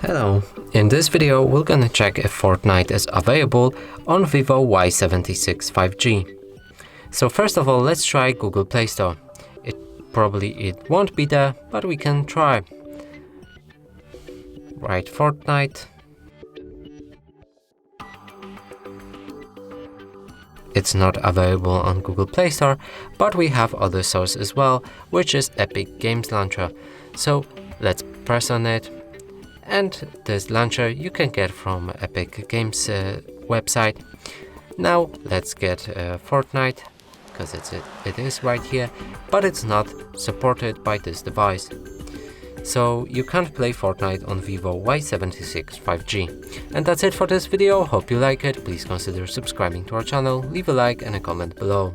Hello, in this video we're gonna check if Fortnite is available on Vivo Y76 5G. So first of all, let's try Google Play Store. It won't be there, but we can try. Write Fortnite. It's not available on Google Play Store, but we have other source as well, which is Epic Games Launcher. So let's press on it. And this launcher you can get from Epic Games website. Now let's get Fortnite, because it is right here, but it's not supported by this device. So you can't play Fortnite on Vivo Y76 5G. And that's it for this video. Hope you like it. Please consider subscribing to our channel, leave a like and a comment below.